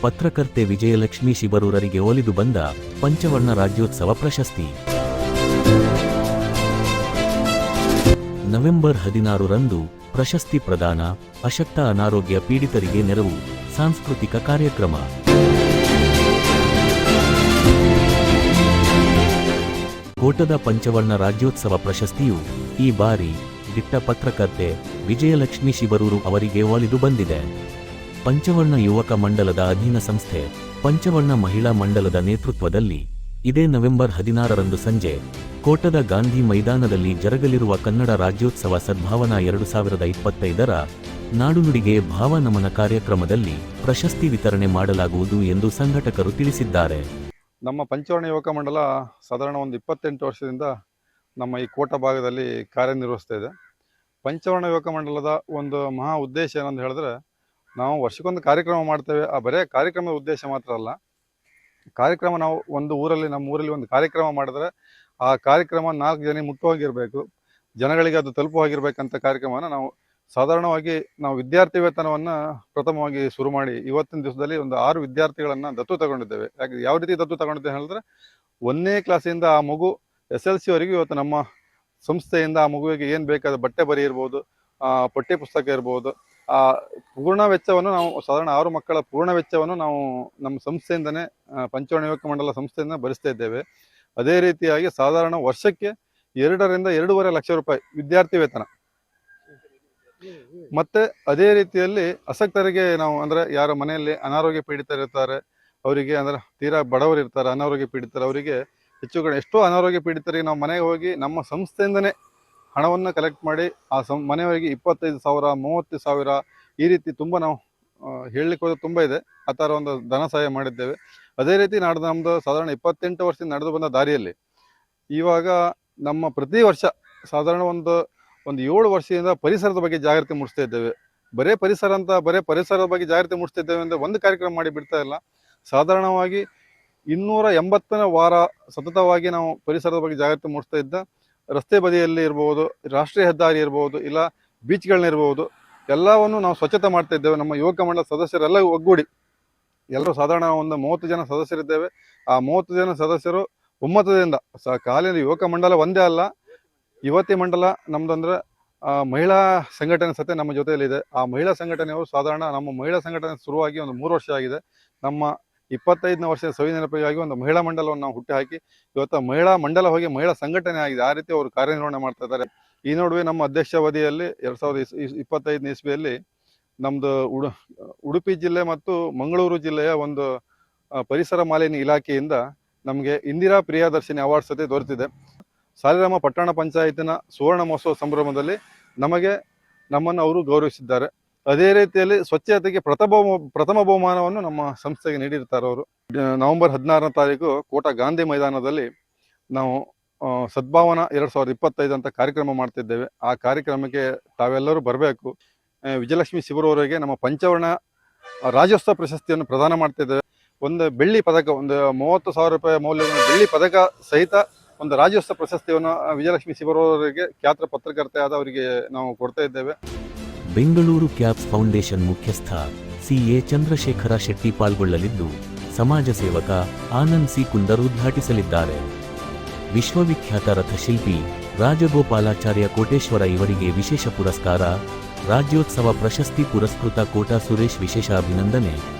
ಪತ್ರಕರ್ತೆ ವಿಜಯಲಕ್ಷ್ಮಿ ಶಿಬರೂರರಿಗೆ ಒಲಿದು ಬಂದ ಪಂಚವರ್ಣ ರಾಜ್ಯೋತ್ಸವ ಪ್ರಶಸ್ತಿ. ನವೆಂಬರ್ 16ರಂದು ಪ್ರಶಸ್ತಿ ಪ್ರದಾನ, ಅಶಕ್ತ ಅನಾರೋಗ್ಯ ಪೀಡಿತರಿಗೆ ನೆರವು, ಸಾಂಸ್ಕೃತಿಕ ಕಾರ್ಯಕ್ರಮ. ಕೋಟದ ಪಂಚವರ್ಣ ರಾಜ್ಯೋತ್ಸವ ಪ್ರಶಸ್ತಿಯು ಈ ಬಾರಿ ದಿಟ್ಟ ಪತ್ರಕರ್ತೆ ವಿಜಯಲಕ್ಷ್ಮಿ ಶಿಬರೂರು ಅವರಿಗೆ ಒಲಿದು ಬಂದಿದೆ. ಪಂಚವರ್ಣ ಯುವಕ ಮಂಡಲದ ಅಧೀನ ಸಂಸ್ಥೆ ಪಂಚವರ್ಣ ಮಹಿಳಾ ಮಂಡಲದ ನೇತೃತ್ವದಲ್ಲಿ ಇದೇ ನವೆಂಬರ್ 16ರಂದು ಸಂಜೆ ಕೋಟದ ಗಾಂಧಿ ಮೈದಾನದಲ್ಲಿ ಜರಗಲಿರುವ ಕನ್ನಡ ರಾಜ್ಯೋತ್ಸವ ಸದ್ಭಾವನಾ 2025ರ ನಾಡುನುಡಿಗೆ ಭಾವನಮನ ಕಾರ್ಯಕ್ರಮದಲ್ಲಿ ಪ್ರಶಸ್ತಿ ವಿತರಣೆ ಮಾಡಲಾಗುವುದು ಎಂದು ಸಂಘಟಕರು ತಿಳಿಸಿದ್ದಾರೆ. ನಮ್ಮ ಪಂಚವರ್ಣ ಯುವಕ ಮಂಡಲ ಸಾಧಾರಣ ಒಂದು 28 ವರ್ಷದಿಂದ ನಮ್ಮ ಈ ಕೋಟ ಭಾಗದಲ್ಲಿ ಕಾರ್ಯನಿರ್ವಹಿಸ್ತಾ ಇದೆ. ಪಂಚವರ್ಣ ಯುವಕ ಮಂಡಲದ ಒಂದು ಮಹಾ ಉದ್ದೇಶ ಏನಂತ ಹೇಳಿದ್ರೆ, ನಾವು ವರ್ಷಕ್ಕೊಂದು ಕಾರ್ಯಕ್ರಮ ಮಾಡ್ತೇವೆ. ಆ ಬರೇ ಕಾರ್ಯಕ್ರಮದ ಉದ್ದೇಶ ಮಾತ್ರ ಅಲ್ಲ, ಕಾರ್ಯಕ್ರಮ ನಾವು ಒಂದು ಊರಲ್ಲಿ, ನಮ್ಮ ಊರಲ್ಲಿ ಒಂದು ಕಾರ್ಯಕ್ರಮ ಮಾಡಿದ್ರೆ ಆ ಕಾರ್ಯಕ್ರಮ 4 ಜನ ಮುಟ್ಟುವಾಗಿರಬೇಕು, ಜನಗಳಿಗೆ ಅದು ತಲುಪುವಾಗಿರ್ಬೇಕಂತ ಕಾರ್ಯಕ್ರಮವನ್ನು ನಾವು ಸಾಧಾರಣವಾಗಿ ವಿದ್ಯಾರ್ಥಿ ವೇತನವನ್ನು ಪ್ರಥಮವಾಗಿ ಶುರು ಮಾಡಿ ಇವತ್ತಿನ ದಿವಸದಲ್ಲಿ ಒಂದು 6 ವಿದ್ಯಾರ್ಥಿಗಳನ್ನು ದತ್ತು ತಗೊಂಡಿದ್ದೇವೆ. ಯಾವ ರೀತಿ ದತ್ತು ತಗೊಂಡಿದ್ದೇವೆ ಹೇಳಿದ್ರೆ, 1ನೇ ಕ್ಲಾಸಿಂದ ಆ ಮಗು SLC ವರೆಗೂ ಇವತ್ತು ನಮ್ಮ ಸಂಸ್ಥೆಯಿಂದ ಆ ಮಗುವಿಗೆ ಏನು ಬೇಕಾದ ಬಟ್ಟೆ ಬರಿ ಇರ್ಬೋದು, ಪಠ್ಯ ಪುಸ್ತಕ ಇರ್ಬೋದು, ಆ ಪೂರ್ಣ ವೆಚ್ಚವನ್ನು ನಾವು ಸಾಧಾರಣ 6 ಮಕ್ಕಳ ಪೂರ್ಣ ವೆಚ್ಚವನ್ನು ನಾವು ನಮ್ಮ ಸಂಸ್ಥೆಯಿಂದನೇ, ಪಂಚವರ್ಣ ಯುವಕ ಮಂಡಲ ಸಂಸ್ಥೆಯಿಂದ ಭರಿಸ್ತಾ ಇದ್ದೇವೆ. ಅದೇ ರೀತಿಯಾಗಿ ಸಾಧಾರಣ ವರ್ಷಕ್ಕೆ 2 ರಿಂದ 2.5 ಲಕ್ಷ ರೂಪಾಯಿ ವಿದ್ಯಾರ್ಥಿ ವೇತನ. ಮತ್ತೆ ಅದೇ ರೀತಿಯಲ್ಲಿ ಅಸಕ್ತರಿಗೆ ನಾವು ಅಂದ್ರೆ ಯಾರ ಮನೆಯಲ್ಲಿ ಅನಾರೋಗ್ಯ ಪೀಡಿತರಿರ್ತಾರೆ, ಅವರಿಗೆ ಅಂದ್ರೆ ತೀರಾ ಬಡವರು ಇರ್ತಾರೆ, ಅನಾರೋಗ್ಯ ಪೀಡಿತರು, ಅವರಿಗೆ ಹೆಚ್ಚು ಕಡೆ ಎಷ್ಟೋ ಅನಾರೋಗ್ಯ ಪೀಡಿತರಿಗೆ ನಾವು ಮನೆಗೆ ಹೋಗಿ ನಮ್ಮ ಸಂಸ್ಥೆಯಿಂದನೇ ಹಣವನ್ನು ಕಲೆಕ್ಟ್ ಮಾಡಿ ಆ ಮನೆಯವರಿಗೆ 25,000, 30,000 ಈ ರೀತಿ ತುಂಬ ನಾವು ಹೇಳಲಿಕ್ಕೆ ಹೋದ್ರೆ ತುಂಬ ಇದೆ. ಆ ಥರ ಒಂದು ಧನ ಸಹಾಯ ಮಾಡಿದ್ದೇವೆ. ಅದೇ ರೀತಿ ನಮ್ಮದು ಸಾಧಾರಣ 28 ವರ್ಷದಿಂದ ನಡೆದು ಬಂದ ದಾರಿಯಲ್ಲಿ ಇವಾಗ ನಮ್ಮ ಪ್ರತಿ ವರ್ಷ ಸಾಧಾರಣ ಒಂದು 7 ವರ್ಷದಿಂದ ಪರಿಸರದ ಬಗ್ಗೆ ಜಾಗೃತಿ ಮೂಡಿಸ್ತಾ ಇದ್ದೇವೆ. ಬರೇ ಪರಿಸರದ ಬಗ್ಗೆ ಜಾಗೃತಿ ಮೂಡಿಸ್ತಾ ಇದ್ದೇವೆ ಅಂದರೆ ಒಂದು ಕಾರ್ಯಕ್ರಮ ಮಾಡಿ ಬಿಡ್ತಾ ಇಲ್ಲ. ಸಾಧಾರಣವಾಗಿ 280ನೇ ವಾರ ಸತತವಾಗಿ ನಾವು ಪರಿಸರದ ಬಗ್ಗೆ ಜಾಗೃತಿ ಮೂಡಿಸ್ತಾ ಇದ್ದ. ರಸ್ತೆ ಬದಿಯಲ್ಲಿ ಇರ್ಬೋದು, ರಾಷ್ಟ್ರೀಯ ಹೆದ್ದಾರಿ ಇರ್ಬೋದು, ಇಲ್ಲ ಬೀಚ್ಗಳನ್ನಿರ್ಬೋದು, ಎಲ್ಲವನ್ನು ನಾವು ಸ್ವಚ್ಛತೆ ಮಾಡ್ತಾ ಇದ್ದೇವೆ. ನಮ್ಮ ಯುವಕ ಮಂಡಲ ಸದಸ್ಯರೆಲ್ಲ ಒಗ್ಗೂಡಿ ಎಲ್ಲರೂ ಸಾಧಾರಣ ಒಂದು 30 ಜನ ಸದಸ್ಯರಿದ್ದೇವೆ. ಆ 30 ಜನ ಸದಸ್ಯರು ಒಮ್ಮತದಿಂದ ಕಾಲಿನ ಯುವಕ ಮಂಡಲ ಒಂದೇ ಅಲ್ಲ, ಯುವತಿ ಮಂಡಲ ನಮ್ದಂದ್ರೆ ಮಹಿಳಾ ಸಂಘಟನೆ ಸತೆ ನಮ್ಮ ಜೊತೆಯಲ್ಲಿದೆ. ಆ ಮಹಿಳಾ ಸಂಘಟನೆಯವರು ಸಾಧಾರಣ ನಮ್ಮ ಮಹಿಳಾ ಸಂಘಟನೆ ಶುರುವಾಗಿ ಒಂದು 3 ವರ್ಷ ಆಗಿದೆ. ನಮ್ಮ 25ನೇ ವರ್ಷದ ಸವಿ ನೆನಪಿಗಾಗಿ ಒಂದು ಮಹಿಳಾ ಮಂಡಲವನ್ನು ನಾವು ಹುಟ್ಟಿ ಹಾಕಿ ಇವತ್ತು ಮಹಿಳಾ ಮಂಡಲ ಹೋಗಿ ಮಹಿಳಾ ಸಂಘಟನೆ ಆಗಿದೆ. ಆ ರೀತಿ ಅವರು ಕಾರ್ಯನಿರ್ವಹಣೆ ಮಾಡ್ತಾ ಇದ್ದಾರೆ. ಈ ನಡುವೆ ನಮ್ಮ ಅಧ್ಯಕ್ಷಾವಧಿಯಲ್ಲಿ 2025ನೇ ಇಸ್ವಿಯಲ್ಲಿ ನಮ್ಮದು ಉಡುಪಿ ಜಿಲ್ಲೆ ಮತ್ತು ಮಂಗಳೂರು ಜಿಲ್ಲೆಯ ಒಂದು ಪರಿಸರ ಮಾಲಿನ್ಯ ಇಲಾಖೆಯಿಂದ ನಮಗೆ ಇಂದಿರಾ ಪ್ರಿಯದರ್ಶಿನಿ ಅವಾರ್ಡ್ ಸತೆ ದೊರೆತಿದೆ. ಸಾಲಿಗ್ರಾಮ ಪಟ್ಟಣ ಪಂಚಾಯತಿನ ಸುವರ್ಣ ಮಹೋತ್ಸವ ಸಂಭ್ರಮದಲ್ಲಿ ನಮ್ಮನ್ನು ಅವರು ಗೌರವಿಸಿದ್ದಾರೆ. ಅದೇ ರೀತಿಯಲ್ಲಿ ಸ್ವಚ್ಛತೆಗೆ ಪ್ರಥಮ ಬಹುಮಾನವನ್ನು ನಮ್ಮ ಸಂಸ್ಥೆಗೆ ನೀಡಿರ್ತಾರೆ ಅವರು. ನವೆಂಬರ್ 16ನೇ ತಾರೀಕು ಕೋಟ ಗಾಂಧಿ ಮೈದಾನದಲ್ಲಿ ನಾವು ಸದ್ಭಾವನಾ 2025 ಅಂತ ಕಾರ್ಯಕ್ರಮ ಮಾಡ್ತಿದ್ದೇವೆ. ಆ ಕಾರ್ಯಕ್ರಮಕ್ಕೆ ತಾವೆಲ್ಲರೂ ಬರಬೇಕು. ವಿಜಯಲಕ್ಷ್ಮಿ ಶಿಬರೂರಿಗೆ ನಮ್ಮ ಪಂಚವರ್ಣ ರಾಜ್ಯೋತ್ಸವ ಪ್ರಶಸ್ತಿಯನ್ನು ಪ್ರದಾನ ಮಾಡ್ತಿದ್ದೇವೆ. ಒಂದು ಬೆಳ್ಳಿ ಪದಕ, ಒಂದು 30,000 ರೂಪಾಯಿ ಮೌಲ್ಯದ ಬೆಳ್ಳಿ ಪದಕ ಸಹಿತ ಒಂದು ರಾಜ್ಯೋತ್ಸವ ಪ್ರಶಸ್ತಿಯನ್ನು ವಿಜಯಲಕ್ಷ್ಮಿ ಶಿಬರೂರಿಗೆ ಖ್ಯಾತ ಪತ್ರಕರ್ತೆ ಆದವರಿಗೆ ನಾವು ಕೊಡ್ತಾ ಇದ್ದೇವೆ. ಬೆಂಗಳೂರು ಕ್ಯಾಪ್ಸ್ ಫೌಂಡೇಶನ್ ಮುಖ್ಯಸ್ಥ CA ಚಂದ್ರಶೇಖರ ಶೆಟ್ಟಿ ಪಾಲ್ಗೊಳ್ಳಲಿದ್ದು, ಸಮಾಜ ಸೇವಕ ಆನಂದ್ ಸಿ ಕುಂದರ್ ಉದ್ಘಾಟಿಸಲಿದ್ದಾರೆ. ವಿಶ್ವವಿಖ್ಯಾತ ರಥಶಿಲ್ಪಿ ರಾಜಗೋಪಾಲಾಚಾರ್ಯ ಕೋಟೇಶ್ವರ ಇವರಿಗೆ ವಿಶೇಷ ಪುರಸ್ಕಾರ, ರಾಜ್ಯೋತ್ಸವ ಪ್ರಶಸ್ತಿ ಪುರಸ್ಕೃತ ಕೋಟಾ ಸುರೇಶ್ ವಿಶೇಷ ಅಭಿನಂದನೆ,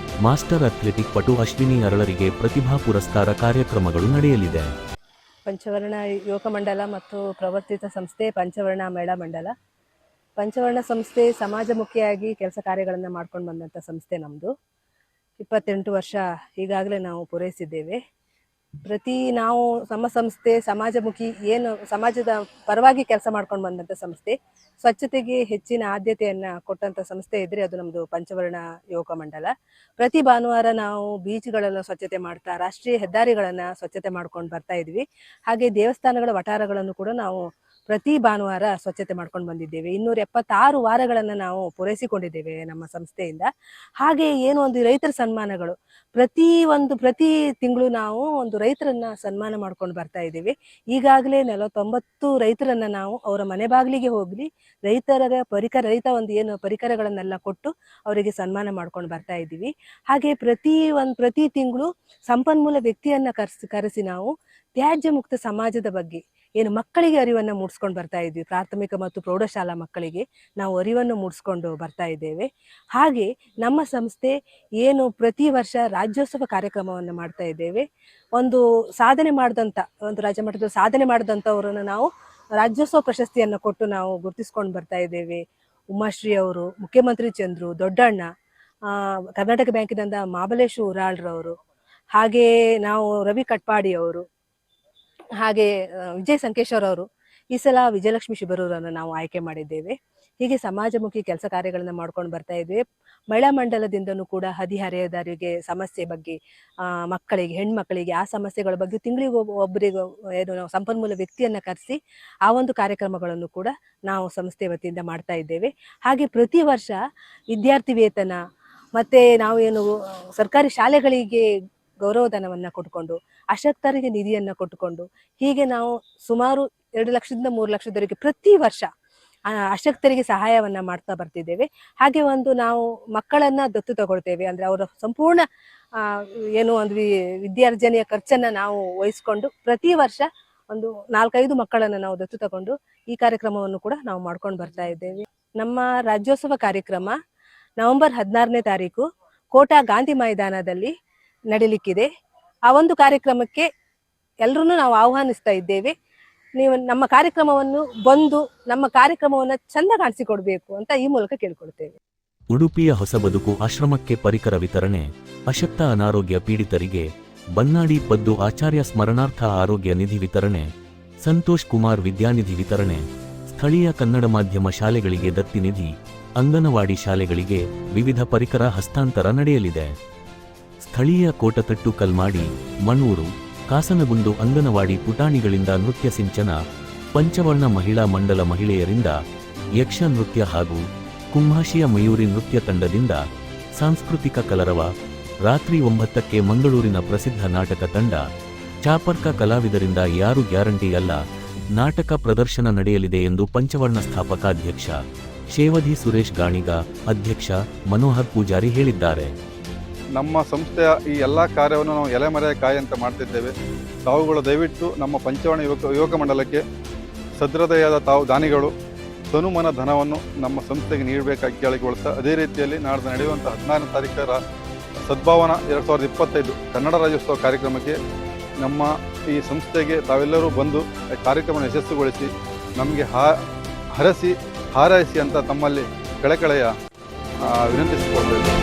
ಮಾಸ್ಟರ್ ಅಥ್ಲೆಟಿಕ್ ಪಟು ಅಶ್ವಿನಿ ಅರಳರಿಗೆ ಪ್ರತಿಭಾ ಪುರಸ್ಕಾರ ಕಾರ್ಯಕ್ರಮಗಳು ನಡೆಯಲಿದೆ. ಪಂಚವರ್ಣ ಯುವಕ ಮಂಡಲ ಮತ್ತು ಪ್ರವರ್ತಿತ ಸಂಸ್ಥೆ ಪಂಚವರ್ಣ ಮಹಿಳಾ ಮಂಡಲ. ಪಂಚವರ್ಣ ಸಂಸ್ಥೆ ಸಮಾಜಮುಖಿಯಾಗಿ ಕೆಲಸ ಕಾರ್ಯಗಳನ್ನು ಮಾಡ್ಕೊಂಡು ಬಂದಂಥ ಸಂಸ್ಥೆ ನಮ್ಮದು. 28 ವರ್ಷ ಈಗಾಗಲೇ ನಾವು ಪೂರೈಸಿದ್ದೇವೆ. ನಾವು ನಮ್ಮ ಸಂಸ್ಥೆ ಸಮಾಜಮುಖಿ, ಏನು ಸಮಾಜದ ಪರವಾಗಿ ಕೆಲಸ ಮಾಡ್ಕೊಂಡು ಬಂದಂಥ ಸಂಸ್ಥೆ, ಸ್ವಚ್ಛತೆಗೆ ಹೆಚ್ಚಿನ ಆದ್ಯತೆಯನ್ನು ಕೊಟ್ಟಂಥ ಸಂಸ್ಥೆ ಇದ್ದರೆ ಅದು ನಮ್ಮದು ಪಂಚವರ್ಣ ಯುವಕ ಮಂಡಲ. ಪ್ರತಿ ಭಾನುವಾರ ನಾವು ಬೀಚ್ಗಳನ್ನು ಸ್ವಚ್ಛತೆ ಮಾಡ್ತಾ, ರಾಷ್ಟ್ರೀಯ ಹೆದ್ದಾರಿಗಳನ್ನು ಸ್ವಚ್ಛತೆ ಮಾಡ್ಕೊಂಡು ಬರ್ತಾ ಇದ್ವಿ. ಹಾಗೆ ದೇವಸ್ಥಾನಗಳ ವಠಾರಗಳನ್ನು ಕೂಡ ನಾವು ಪ್ರತಿ ಭಾನುವಾರ ಸ್ವಚ್ಛತೆ ಮಾಡ್ಕೊಂಡು ಬಂದಿದ್ದೇವೆ. 276 ವಾರಗಳನ್ನು ನಾವು ಪೂರೈಸಿಕೊಂಡಿದ್ದೇವೆ ನಮ್ಮ ಸಂಸ್ಥೆಯಿಂದ. ಹಾಗೆ ಏನು ಒಂದು ರೈತರ ಸನ್ಮಾನಗಳು ಪ್ರತಿ ತಿಂಗಳು ನಾವು ಒಂದು ರೈತರನ್ನ ಸನ್ಮಾನ ಮಾಡ್ಕೊಂಡು ಬರ್ತಾ ಇದ್ದೀವಿ. ಈಗಾಗಲೇ 49 ರೈತರನ್ನ ನಾವು ಅವರ ಮನೆ ಬಾಗಿಲಿಗೆ ಹೋಗಿ ರೈತ ಒಂದು ಏನು ಪರಿಕರಗಳನ್ನೆಲ್ಲ ಕೊಟ್ಟು ಅವರಿಗೆ ಸನ್ಮಾನ ಮಾಡ್ಕೊಂಡು ಬರ್ತಾ ಇದ್ದೀವಿ. ಹಾಗೆ ಪ್ರತಿ ತಿಂಗಳು ಸಂಪನ್ಮೂಲ ವ್ಯಕ್ತಿಯನ್ನ ಕರೆಸಿ ನಾವು ತ್ಯಾಜ್ಯ ಮುಕ್ತ ಸಮಾಜದ ಬಗ್ಗೆ ಏನು ಮಕ್ಕಳಿಗೆ ಅರಿವನ್ನು ಮೂಡಿಸ್ಕೊಂಡು ಬರ್ತಾ ಇದ್ವಿ. ಪ್ರಾಥಮಿಕ ಮತ್ತು ಪ್ರೌಢಶಾಲಾ ಮಕ್ಕಳಿಗೆ ನಾವು ಅರಿವನ್ನು ಮೂಡಿಸ್ಕೊಂಡು ಬರ್ತಾ ಇದ್ದೇವೆ. ಹಾಗೆ ನಮ್ಮ ಸಂಸ್ಥೆ ಏನು ಪ್ರತಿ ವರ್ಷ ರಾಜ್ಯೋತ್ಸವ ಕಾರ್ಯಕ್ರಮವನ್ನು ಮಾಡ್ತಾ ಇದ್ದೇವೆ. ಒಂದು ರಾಜ್ಯ ಮಟ್ಟದ ಸಾಧನೆ ಮಾಡಿದಂಥವರನ್ನು ನಾವು ರಾಜ್ಯೋತ್ಸವ ಪ್ರಶಸ್ತಿಯನ್ನು ಕೊಟ್ಟು ನಾವು ಗುರುತಿಸ್ಕೊಂಡು ಬರ್ತಾ ಇದ್ದೇವೆ. ಉಮಾಶ್ರೀ ಅವರು, ಮುಖ್ಯಮಂತ್ರಿ ಚಂದ್ರು, ದೊಡ್ಡಣ್ಣ, ಕರ್ನಾಟಕ ಬ್ಯಾಂಕಿನಿಂದ ಮಹಾಬಲೇಶ್ ಉರಾಳ್ರವರು, ಹಾಗೆ ನಾವು ರವಿ ಕಟ್ಪಾಡಿ ಅವರು, ಹಾಗೆ ವಿಜಯ್ ಸಂಕೇಶ್ವರ್ ಅವರು. ಈ ಸಲ ವಿಜಯಲಕ್ಷ್ಮಿ ಶಿಬರೂರನ್ನು ನಾವು ಆಯ್ಕೆ ಮಾಡಿದ್ದೇವೆ. ಹೀಗೆ ಸಮಾಜಮುಖಿ ಕೆಲಸ ಕಾರ್ಯಗಳನ್ನು ಮಾಡ್ಕೊಂಡು ಬರ್ತಾ ಇದ್ದೇವೆ. ಮಹಿಳಾ ಮಂಡಲದಿಂದನೂ ಕೂಡ ಹದಿಹರೆಯದವರಿಗೆ ಸಮಸ್ಯೆ ಬಗ್ಗೆ, ಮಕ್ಕಳಿಗೆ, ಹೆಣ್ಮಕ್ಕಳಿಗೆ ಆ ಸಮಸ್ಯೆಗಳ ಬಗ್ಗೆ ತಿಂಗಳಿಗೆ ಒಬ್ಬರಿಗೆ ನಾವು ಸಂಪನ್ಮೂಲ ವ್ಯಕ್ತಿಯನ್ನು ಕರೆಸಿ ಆ ಒಂದು ಕಾರ್ಯಕ್ರಮಗಳನ್ನು ಕೂಡ ನಾವು ಸಂಸ್ಥೆ ವತಿಯಿಂದ ಮಾಡ್ತಾ ಇದ್ದೇವೆ. ಹಾಗೆ ಪ್ರತಿ ವರ್ಷ ವಿದ್ಯಾರ್ಥಿ ವೇತನ ಮತ್ತೆ ನಾವೇನು ಸರ್ಕಾರಿ ಶಾಲೆಗಳಿಗೆ ಗೌರವಧನವನ್ನು ಕೊಟ್ಕೊಂಡು, ಅಶಕ್ತರಿಗೆ ನಿಧಿಯನ್ನು ಕೊಟ್ಟುಕೊಂಡು, ಹೀಗೆ ನಾವು ಸುಮಾರು 2 ಲಕ್ಷದಿಂದ 3 ಲಕ್ಷದವರೆಗೆ ಪ್ರತಿ ವರ್ಷ ಅಶಕ್ತರಿಗೆ ಸಹಾಯವನ್ನ ಮಾಡ್ತಾ ಬರ್ತಿದ್ದೇವೆ. ಹಾಗೆ ನಾವು ಮಕ್ಕಳನ್ನ ದತ್ತು ತಗೊಳ್ತೇವೆ. ಅಂದ್ರೆ ಅವರ ಸಂಪೂರ್ಣ ಏನು ಒಂದು ವಿದ್ಯಾರ್ಜನೆಯ ಖರ್ಚನ್ನ ನಾವು ವಹಿಸ್ಕೊಂಡು ಪ್ರತಿ ವರ್ಷ ಒಂದು 4-5 ಮಕ್ಕಳನ್ನ ನಾವು ದತ್ತು ತಗೊಂಡು ಈ ಕಾರ್ಯಕ್ರಮವನ್ನು ಕೂಡ ನಾವು ಮಾಡ್ಕೊಂಡು ಬರ್ತಾ ಇದ್ದೇವೆ. ನಮ್ಮ ರಾಜ್ಯೋತ್ಸವ ಕಾರ್ಯಕ್ರಮ ನವೆಂಬರ್ 16ನೇ ತಾರೀಕು ಕೋಟಾ ಗಾಂಧಿ ಮೈದಾನದಲ್ಲಿ ನಡೀಲಿಕ್ಕಿದೆ. ಆ ಒಂದು ಕಾರ್ಯಕ್ರಮಕ್ಕೆ ಎಲ್ಲರನ್ನೂ ನಾವು ಆಹ್ವಾನಿಸ್ತಾ ಇದ್ದೇವೆ. ನೀವು ನಮ್ಮ ಕಾರ್ಯಕ್ರಮವನ್ನು ಬಂದು ನಮ್ಮ ಕಾರ್ಯಕ್ರಮವನ್ನು ಚಂದ ಕಾಣಿಸಿಕೊಡ್ಬೇಕು ಅಂತ ಈ ಮೂಲಕ ಕೇಳ್ಕೊಳ್ತೇವೆ. ಉಡುಪಿಯ ಹೊಸ ಬದುಕು ಆಶ್ರಮಕ್ಕೆ ಪರಿಕರ ವಿತರಣೆ, ಅಶಕ್ತ ಅನಾರೋಗ್ಯ ಪೀಡಿತರಿಗೆ ಬನ್ನಾಡಿ ಪದ್ದು ಆಚಾರ್ಯ ಸ್ಮರಣಾರ್ಥ ಆರೋಗ್ಯ ನಿಧಿ ವಿತರಣೆ, ಸಂತೋಷ್ ಕುಮಾರ್ ವಿದ್ಯಾನಿಧಿ ವಿತರಣೆ, ಸ್ಥಳೀಯ ಕನ್ನಡ ಮಾಧ್ಯಮ ಶಾಲೆಗಳಿಗೆ ದತ್ತಿ ನಿಧಿ, ಅಂಗನವಾಡಿ ಶಾಲೆಗಳಿಗೆ ವಿವಿಧ ಪರಿಕರ ಹಸ್ತಾಂತರ ನಡೆಯಲಿದೆ. ಸ್ಥಳೀಯ ಕೋಟತಟ್ಟು ಕಲ್ಮಾಡಿ, ಮಣೂರು, ಕಾಸನಗುಂಡು ಅಂಗನವಾಡಿ ಪುಟಾಣಿಗಳಿಂದ ನೃತ್ಯ ಸಿಂಚನ, ಪಂಚವರ್ಣ ಮಹಿಳಾ ಮಂಡಲ ಮಹಿಳೆಯರಿಂದ ಯಕ್ಷ ನೃತ್ಯ ಹಾಗೂ ಕುಂಭಾಶಿಯ ಮಯೂರಿ ನೃತ್ಯ ತಂಡದಿಂದ ಸಾಂಸ್ಕೃತಿಕ ಕಲರವ, ರಾತ್ರಿ 9ಕ್ಕೆ ಮಂಗಳೂರಿನ ಪ್ರಸಿದ್ಧ ನಾಟಕ ತಂಡ, ಚಾಪರ್ಕ ಕಲಾವಿದರಿಂದ ಯಾರು ಗ್ಯಾರಂಟಿ ಅಲ್ಲ ನಾಟಕ ಪ್ರದರ್ಶನ ನಡೆಯಲಿದೆ ಎಂದು ಪಂಚವರ್ಣ ಸ್ಥಾಪಕಾಧ್ಯಕ್ಷ ಶೇವಧಿ ಸುರೇಶ್ ಗಾಣಿಗ, ಅಧ್ಯಕ್ಷ ಮನೋಹರ್ ಪೂಜಾರಿ ಹೇಳಿದ್ದಾರೆ. ನಮ್ಮ ಸಂಸ್ಥೆಯ ಈ ಎಲ್ಲ ಕಾರ್ಯವನ್ನು ನಾವು ಎಲೆಮರೆಯ ಕಾಯಿ ಅಂತ ಮಾಡ್ತಿದ್ದೇವೆ. ತಾವುಗಳು ದಯವಿಟ್ಟು ನಮ್ಮ ಪಂಚವರ್ಣ ಯುವಕ ಮಂಡಲಕ್ಕೆ ಸದೃದಯಾದ ತಾವು ದಾನಿಗಳು ತನುಮನ ಧನವನ್ನು ನಮ್ಮ ಸಂಸ್ಥೆಗೆ ನೀಡಬೇಕಾಗಿ ಕೇಳಿಕೊಳ್ತಾ, ಅದೇ ರೀತಿಯಲ್ಲಿ ನಾಡ್ದು ನಡೆಯುವಂಥ 16ನೇ ತಾರೀಕರ ಸದ್ಭಾವನಾ 2025 ಕನ್ನಡ ರಾಜ್ಯೋತ್ಸವ ಕಾರ್ಯಕ್ರಮಕ್ಕೆ ನಮ್ಮ ಈ ಸಂಸ್ಥೆಗೆ ತಾವೆಲ್ಲರೂ ಬಂದು ಕಾರ್ಯಕ್ರಮವನ್ನು ಯಶಸ್ಸುಗೊಳಿಸಿ ನಮಗೆ ಹಾರೈಸಿ ಅಂತ ತಮ್ಮಲ್ಲಿ ಕಳಕಳೆಯ ವಿನಂತಿಸಿಕೊಳ್ತೇವೆ.